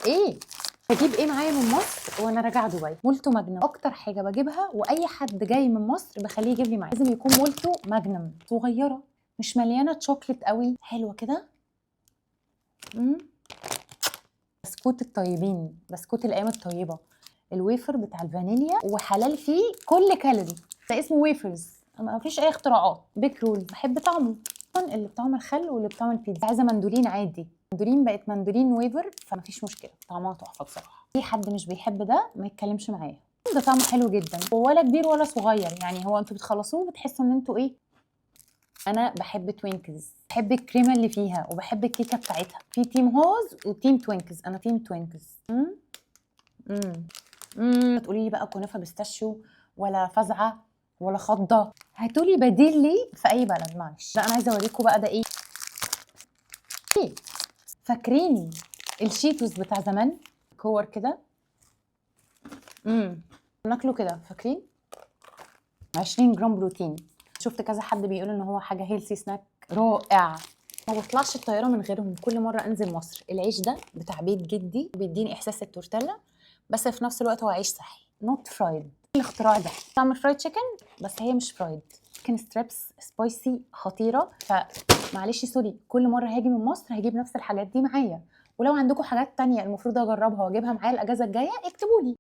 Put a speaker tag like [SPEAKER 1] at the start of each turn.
[SPEAKER 1] ايه بجيب ايه معايا من مصر وانا راجعه دبي؟ مولتو ماجنم اكتر حاجه بجيبها، واي حد جاي من مصر بخليه يجيب لي معايا. لازم يكون مولتو ماجنم صغيره، مش مليانه شوكليت قوي، حلوه كده. بسكوت الطيبين، بسكوت الايام الطيبه، الويفر بتاع الفانيليا وحلال فيه كل كالوري. ده اسمه ويفرز، ما فيش اي اختراعات. بيك رول بحب طعمه، اللي بطعم الخل واللي بطعم البيتزا. عايزه مندولين عادي، مندولين بقت مندولين ويفر، فما فيش مشكله، طعمها تحفه بصراحه. في حد مش بيحب ده ما يتكلمش معايا، ده طعمه حلو جدا، ولا كبير ولا صغير يعني. هو انتوا بتخلصوه بتحسوا ان انتوا ايه. انا بحب توينكز، بحب الكريمه اللي فيها وبحب الكيكه بتاعتها. في تيم هوز وتيم توينكز، انا تيم توينكز. تقولي لي بقى كنافه بيستاشيو ولا فزعه ولا خضه، هاتولي بديل لي في اي بلد. معلش، لا انا عايزه اوريكم بقى ده ايه. فاكرين الشيتوس بتاع زمان؟ كور كده، ناكله كده، فاكرين؟ 20 جرام بروتين. شفت كذا حد بيقول ان هو حاجه هيلثي سناك رائع. ما بطلعش الطياره من غيرهم. كل مره انزل مصر العيش ده بتاع بيت جدي بيديني احساس التورتيلا، بس في نفس الوقت هو عيش صحي نوت فرايد. الاختراع ده طعم فرايد تشيكن بس هي مش فرايد. تشيكن ستريبس سبايسي خطيره. فمعلش سوري، كل مره هاجي من مصر هجيب نفس الحاجات دي معايا. ولو عندكم حاجات تانية المفروض اجربها واجيبها معايا الاجازه الجايه اكتبوا لي.